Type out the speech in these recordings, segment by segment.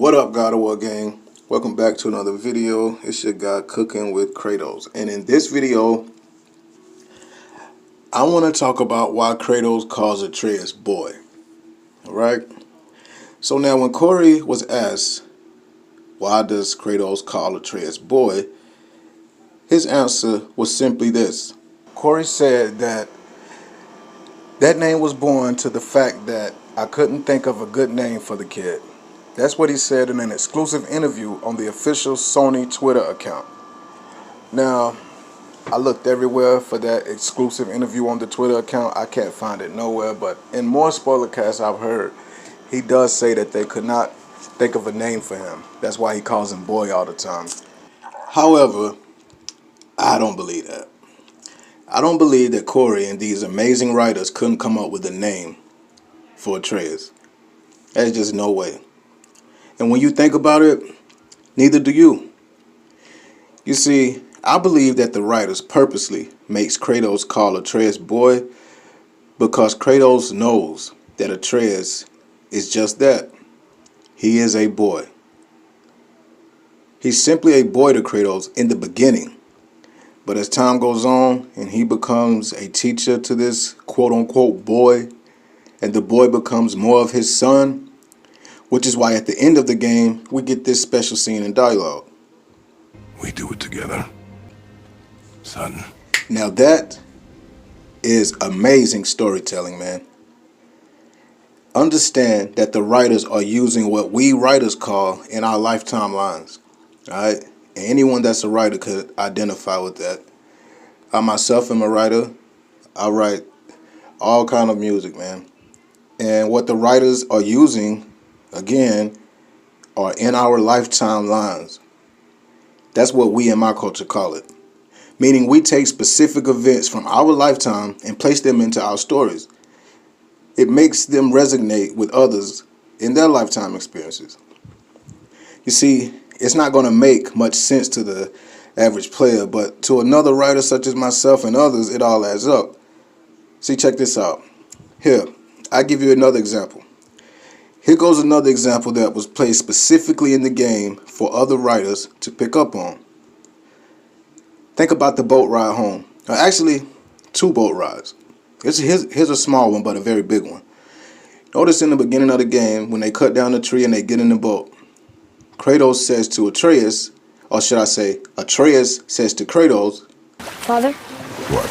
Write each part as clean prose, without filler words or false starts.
What up, God of War gang? Welcome back to another video. It's your guy Cooking with Kratos. And in this video, I want to talk about why Kratos calls Atreus boy. Alright? So now when Corey was asked, why does Kratos call Atreus boy? His answer was simply this. Corey said that name was born to the fact that I couldn't think of a good name for the kid. That's what he said in an exclusive interview on the official Sony Twitter account. Now, I looked everywhere for that exclusive interview on the Twitter account. I can't find it nowhere, but in more spoiler casts I've heard, he does say that they could not think of a name for him. That's why he calls him boy all the time. However, I don't believe that. I don't believe that Corey and these amazing writers couldn't come up with a name for Atreus. There's just no way. And when you think about it, neither do you. You see, I believe that the writers purposely makes Kratos call Atreus boy because Kratos knows that Atreus is just that. He is a boy. He's simply a boy to Kratos in the beginning. But as time goes on and he becomes a teacher to this quote-unquote boy, and the boy becomes more of his son, which is why at the end of the game, we get this special scene in dialogue. We do it together, son. Now that is amazing storytelling, man. Understand that the writers are using what we writers call in our lifetime lines. Alright? And anyone that's a writer could identify with that. I myself am a writer. I write all kind of music, man. And what the writers are using, again, are in our lifetime lines. That's what we in my culture call it. Meaning we take specific events from our lifetime and place them into our stories. It makes them resonate with others in their lifetime experiences. You see, it's not going to make much sense to the average player, but to another writer such as myself and others, it all adds up. See, check this out. Here, I'll give you another example. Here goes another example that was placed specifically in the game for other writers to pick up on. Think about the boat ride home. Actually, two boat rides. Here's a small one, but a very big one. Notice in the beginning of the game, when they cut down the tree and they get in the boat, Kratos says to Atreus, or should I say, Atreus says to Kratos, Father? What?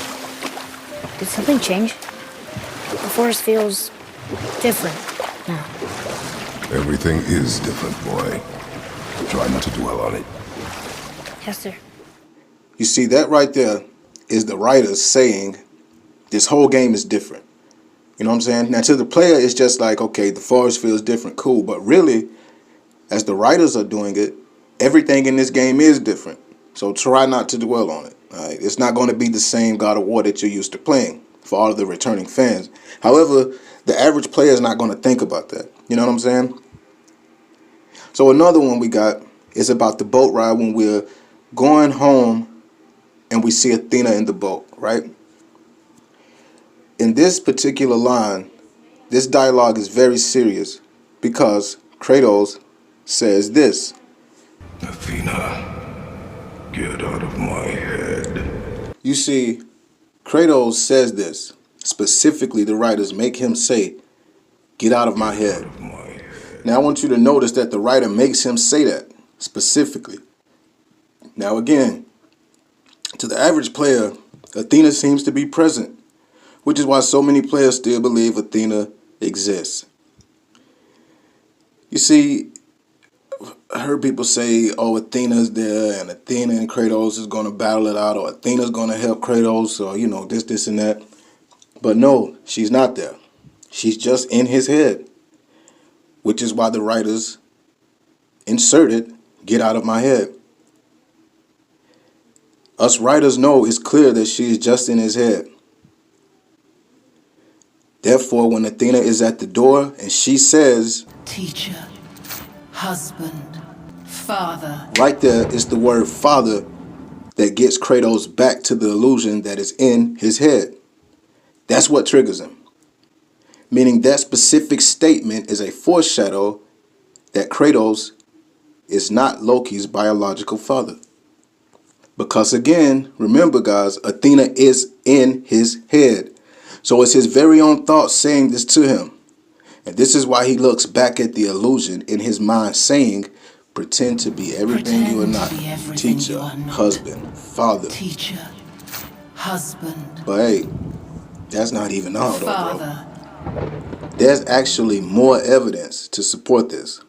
Did something change? The forest feels different now. Everything is different, boy. Try not to dwell on it. Yes, sir. You see, that right there is the writers saying this whole game is different. You know what I'm saying? Now, to the player, it's just like, okay, the forest feels different, cool. But really, as the writers are doing it, everything in this game is different. So try not to dwell on it. All right? It's not going to be the same God of War that you're used to playing for all of the returning fans. However, the average player is not going to think about that. You know what I'm saying? So another one we got is about the boat ride when we're going home and we see Athena in the boat, right? In this particular line, this dialogue is very serious because Kratos says this. Athena, get out of my head. You see, Kratos says this. Specifically, the writers make him say, get out of my head. Now, I want you to notice that the writer makes him say that specifically. Now, again, to the average player, Athena seems to be present, which is why so many players still believe Athena exists. You see, I heard people say, oh, Athena's there, and Athena and Kratos is going to battle it out, or Athena's going to help Kratos, or, you know, this, and that. But no, she's not there. She's just in his head, which is why the writers inserted, get out of my head. Us writers know it's clear that she is just in his head. Therefore, when Athena is at the door and she says, teacher, husband, father. Right there is the word father that gets Kratos back to the illusion that is in his head. That's what triggers him. Meaning that specific statement is a foreshadow that Kratos is not Loki's biological father. Because again, remember guys, Athena is in his head. So it's his very own thoughts saying this to him. And this is why he looks back at the illusion in his mind saying, pretend to be everything you are Pretend not. to be everything Teacher, you are not. husband, father. Teacher, husband, But hey, that's not even all though, bro. father. There's actually more evidence to support this.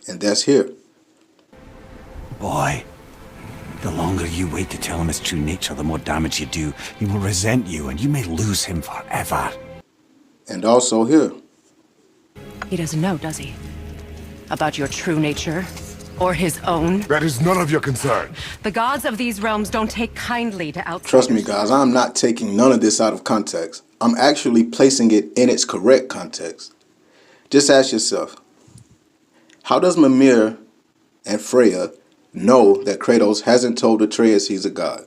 And that's here. Boy, the longer you wait to tell him his true nature, the more damage you do. He will resent you, and you may lose him forever. And also here. He doesn't know, does he? About your true nature? Or his own? That is none of your concern. The gods of these realms don't take kindly to outsiders. Trust me, guys, I'm not taking none of this out of context. I'm actually placing it in its correct context. Just ask yourself, how does Mimir and Freya know that Kratos hasn't told Atreus he's a god?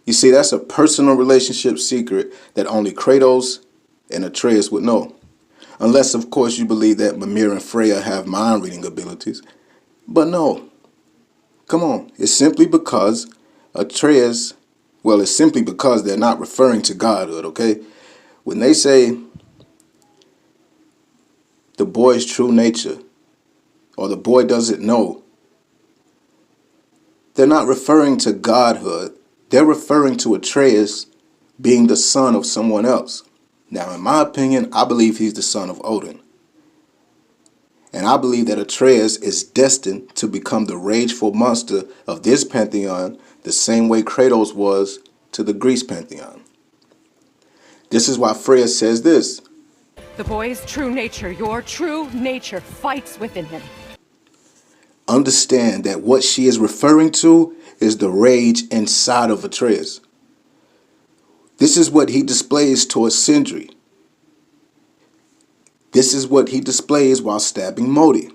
You see, that's a personal relationship secret that only Kratos and Atreus would know. Unless, of course, you believe that Mimir and Freya have mind-reading abilities. But no. Come on. It's simply because Atreus, well, it's simply because they're not referring to godhood, okay? When they say the boy's true nature, or the boy doesn't know, they're not referring to godhood. They're referring to Atreus being the son of someone else. Now, in my opinion, I believe he's the son of Odin. And I believe that Atreus is destined to become the rageful monster of this pantheon the same way Kratos was to the Greece pantheon. This is why Freya says this. The boy's true nature, your true nature, fights within him. Understand that what she is referring to is the rage inside of Atreus. This is what he displays towards Sindri. This is what he displays while stabbing Modi.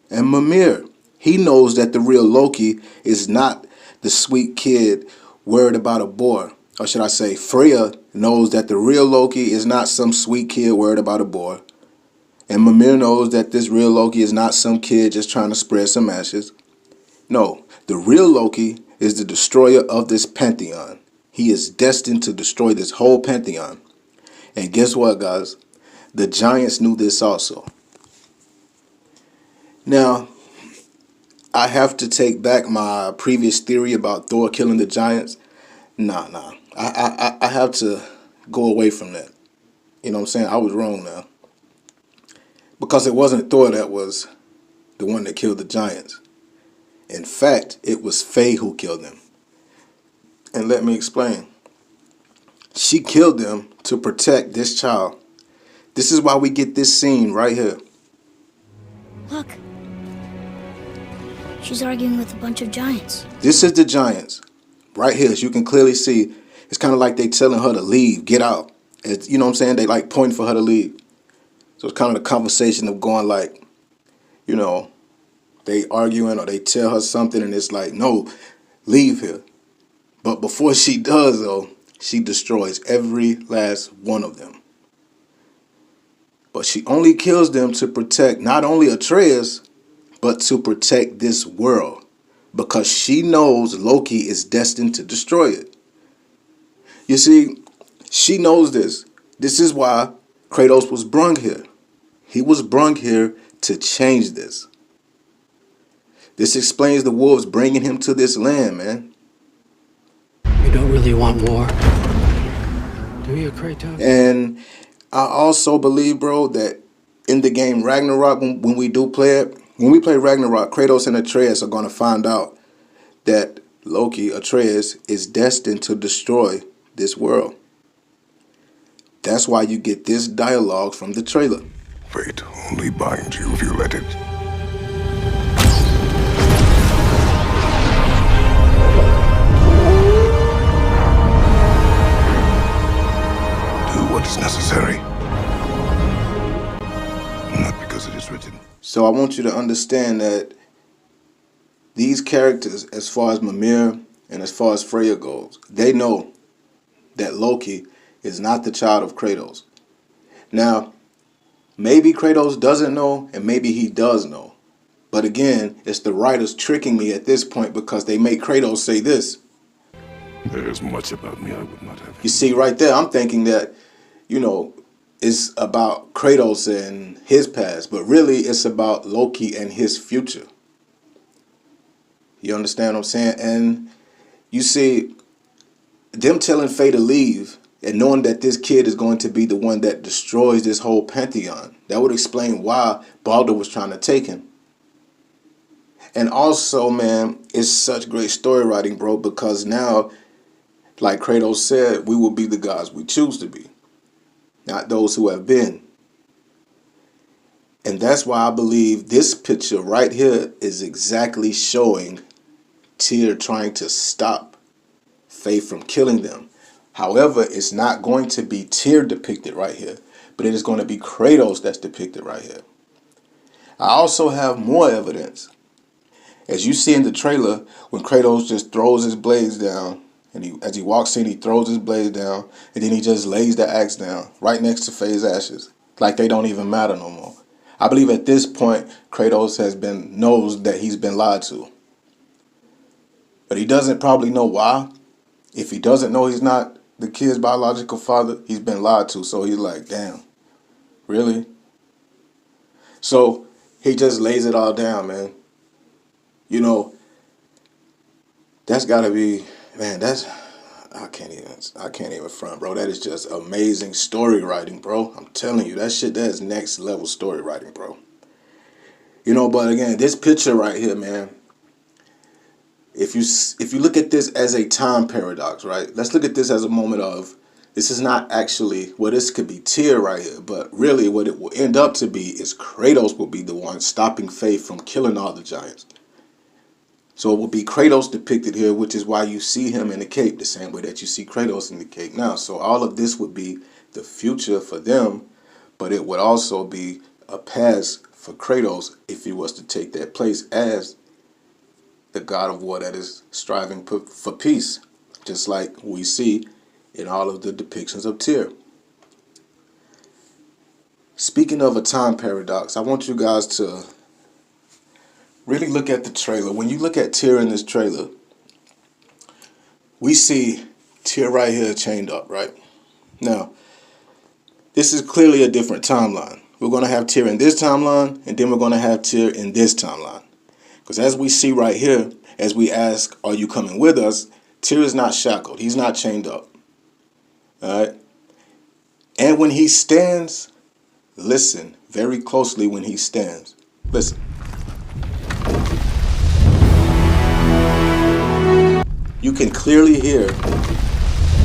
And Mimir, he knows that the real Loki is not the sweet kid worried about a boar. Or should I say, Freya knows that the real Loki is not some sweet kid worried about a boar. And Mimir knows that this real Loki is not some kid just trying to spread some ashes. No, the real Loki is the destroyer of this pantheon. He is destined to destroy this whole pantheon. And guess what, guys? The giants knew this also. Now, I have to take back my previous theory about Thor killing the giants. Nah. I have to go away from that. You know what I'm saying? I was wrong now. Because it wasn't Thor that was the one that killed the giants. In fact, it was Faye who killed them. And let me explain. She killed them to protect this child. This is why we get this scene right here. Look. She's arguing with a bunch of giants. This is the giants. Right here, as you can clearly see, it's kind of like they telling her to leave, get out. It's, you know what I'm saying? They like pointing for her to leave. So it's kind of the conversation of going like, you know, they arguing or they tell her something and it's like, no, leave here. But before she does, though, she destroys every last one of them. But she only kills them to protect not only Atreus, but to protect this world. Because she knows Loki is destined to destroy it. You see, she knows this. This is why Kratos was brung here. He was brung here to change this. This explains the wolves bringing him to this land, man. You don't really want war, do you, Kratos? And I also believe, bro, that in the game Ragnarok, when we do play it, when we play Ragnarok, Kratos and Atreus are going to find out that Loki, Atreus, is destined to destroy this world. That's why you get this dialogue from the trailer. Fate only binds you if you let it. Do what is necessary. Not because it is written. So I want you to understand that these characters, as far as Mimir and as far as Freya goes, they know that Loki is not the child of Kratos. Now, Maybe Kratos doesn't know, and maybe he does know. But again, it's the writers tricking me at this point because they make Kratos say this. There's much about me I would not have. You see, right there, I'm thinking that, you know, it's about Kratos and his past, but really it's about Loki and his future. You understand what I'm saying? And you see, them telling Faye to leave and knowing that this kid is going to be the one that destroys this whole pantheon, that would explain why Baldur was trying to take him. And also, man, it's such great story writing, bro, because now, like Kratos said, we will be the gods we choose to be, not those who have been. And that's why I believe this picture right here is exactly showing Tyr trying to stop Faye from killing them. However, it's not going to be Tyr depicted right here, but it is going to be Kratos that's depicted right here. I also have more evidence. As you see in the trailer, when Kratos just throws his blades down, and as he walks in, he throws his blades down, and then he just lays the axe down right next to Faye's ashes, like they don't even matter no more. I believe at this point, Kratos knows that he's been lied to. But he doesn't probably know why. If he doesn't know he's not the kid's biological father, he's been lied to. So he's like, damn, really? So he just lays it all down, man. You know, that's gotta be, man, I can't even front, bro. That is just amazing story writing, bro. I'm telling you, that is next level story writing, bro. You know, but again, this picture right here, man, if you look at this as a time paradox, right? Let's look at this as a moment of, this is not actually, well, this could be Tyr right here, but really what it will end up to be is Kratos will be the one stopping Faye from killing all the giants. So it will be Kratos depicted here, which is why you see him in the cape the same way that you see Kratos in the cape now. So all of this would be the future for them, but it would also be a past for Kratos if he was to take that place as the god of war that is striving for peace, just like we see in all of the depictions of Tyr. Speaking of a time paradox, I want you guys to really look at the trailer. When you look at Tyr in this trailer, we see Tyr right here chained up, right? Now, this is clearly a different timeline. We're going to have Tyr in this timeline, and then we're going to have Tyr in this timeline. Because as we see right here, as we ask, are you coming with us? Tyr is not shackled. He's not chained up. All right? And when he stands, listen very closely when he stands. Listen. You can clearly hear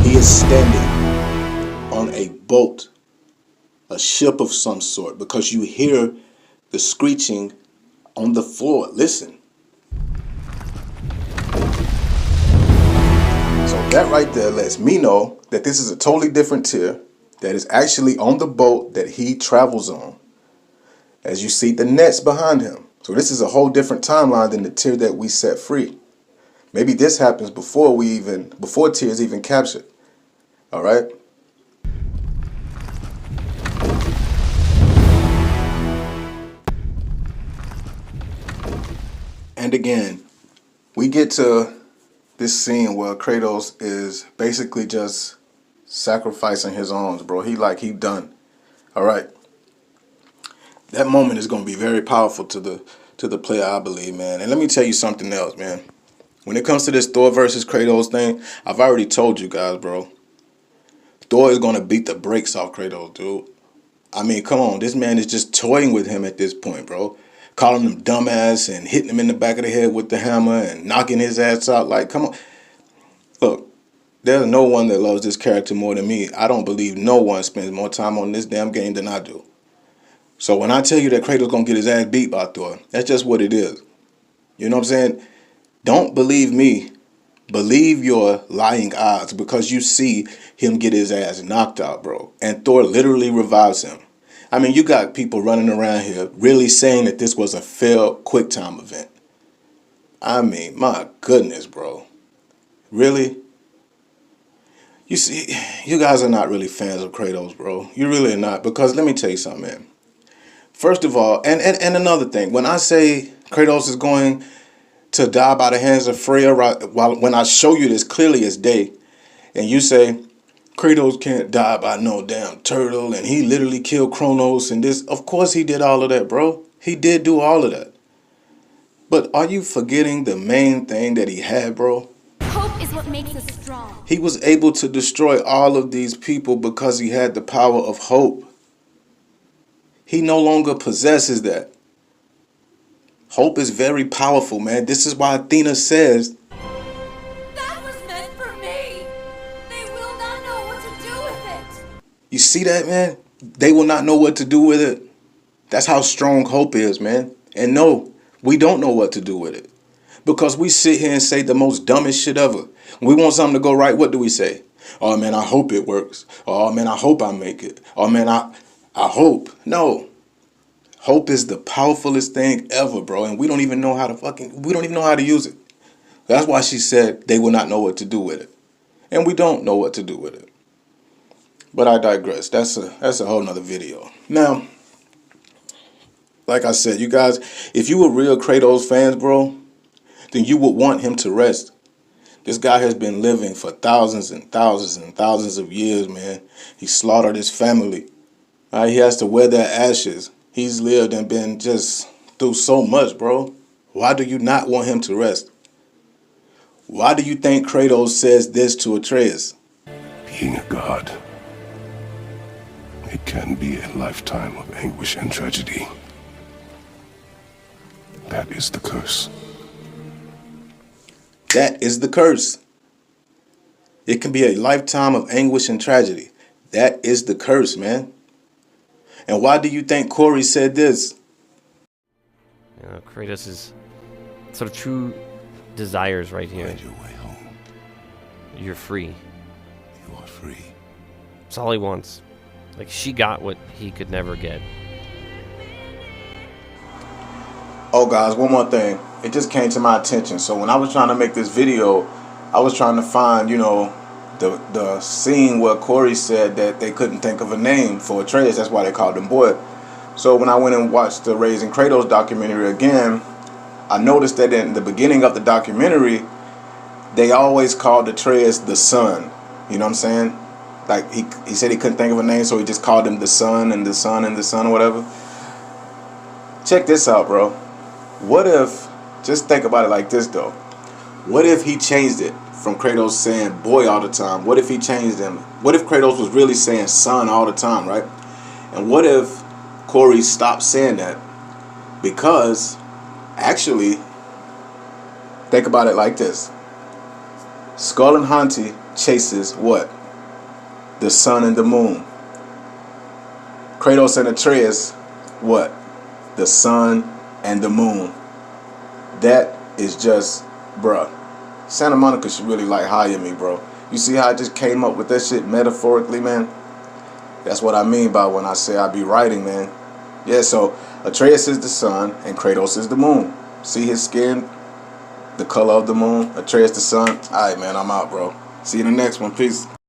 he is standing on a boat, a ship of some sort, because you hear the screeching on the floor. Listen. So that right there lets me know that this is a totally different Tyr that is actually on the boat that he travels on. As you see the nets behind him. So this is a whole different timeline than the Tyr that we set free. Maybe this happens before Tyr is even captured. All right? And again, we get to this scene where Kratos is basically just sacrificing his arms, bro. He done. All right. That moment is going to be very powerful to the player, I believe, man. And let me tell you something else, man. When it comes to this Thor versus Kratos thing, I've already told you guys, bro. Thor is going to beat the brakes off Kratos, dude. I mean, come on. This man is just toying with him at this point, bro. Calling him dumbass and hitting him in the back of the head with the hammer and knocking his ass out. Like, come on. Look, there's no one that loves this character more than me. I don't believe no one spends more time on this damn game than I do. So when I tell you that Kratos going to get his ass beat by Thor, that's just what it is. You know what I'm saying? Don't believe me. Believe your lying eyes, because you see him get his ass knocked out, bro. And Thor literally revives him. I mean, you got people running around here really saying that this was a failed quick time event. I mean, my goodness, bro. Really? You see, you guys are not really fans of Kratos, bro. You really are not. Because let me tell you something, man. First of all, and another thing, when I say Kratos is going to die by the hands of Freya, right, when I show you this clearly as day, and you say Kratos can't die by no damn turtle, and he literally killed Kronos and this, of course he did all of that, bro. He did do all of that. But are you forgetting the main thing that he had, bro? Hope is what makes us strong. He was able to destroy all of these people because he had the power of hope. He no longer possesses that. Hope is very powerful, man. This is why Athena says, That was meant for me. They will not know what to do with it. you see that, man? They will not know what to do with it. That's how strong hope is, man. And no, we don't know what to do with it. Because we sit here and say the most dumbest shit ever. When we want something to go right, what do we say? Oh, man, I hope it works. Oh, man, I hope I make it. Oh, man, I hope. No. Hope is the powerfulest thing ever, bro. And we don't even know how to use it. That's why she said they will not know what to do with it. And we don't know what to do with it. But I digress. That's a whole nother video. Now, like I said, you guys, if you were real Kratos fans, bro, then you would want him to rest. This guy has been living for thousands and thousands and thousands of years, man. He slaughtered his family. He has to wear their ashes. He's lived and been just through so much, bro. Why do you not want him to rest? Why do you think Kratos says this to Atreus? Being a god, it can be a lifetime of anguish and tragedy. That is the curse. That is the curse. It can be a lifetime of anguish and tragedy. That is the curse, man. And why do you think Corey said this? You know, Kratos' sort of true desires right here. Find your way home. You're free. You are free. That's all he wants. Like, she got what he could never get. Oh, guys, one more thing. It just came to my attention. So when I was trying to make this video, I was trying to find, the scene where Corey said that they couldn't think of a name for Atreus. That's why they called him Boy. So when I went and watched the Raising Kratos documentary again, I noticed that in the beginning of the documentary, they always called Atreus the son. You know what I'm saying? Like, he said he couldn't think of a name, so he just called him the son and the son and the son or whatever. Check this out, bro. What if, just think about it like this, though. What if he changed it from Kratos saying boy all the time? What if he changed him? What if Kratos was really saying son all the time, right? And what if Corey stopped saying that? Because, actually, think about it like this. Skull and Hanti chases what? The sun and the moon. Kratos and Atreus, what? The sun and the moon. That is just, bruh. Santa Monica should really hire me, bro. You see how I just came up with that shit metaphorically, man? That's what I mean by when I say I be writing, man. Yeah, so Atreus is the sun and Kratos is the moon. See his skin? The color of the moon. Atreus the sun. Alright, man, I'm out, bro. See you in the next one. Peace.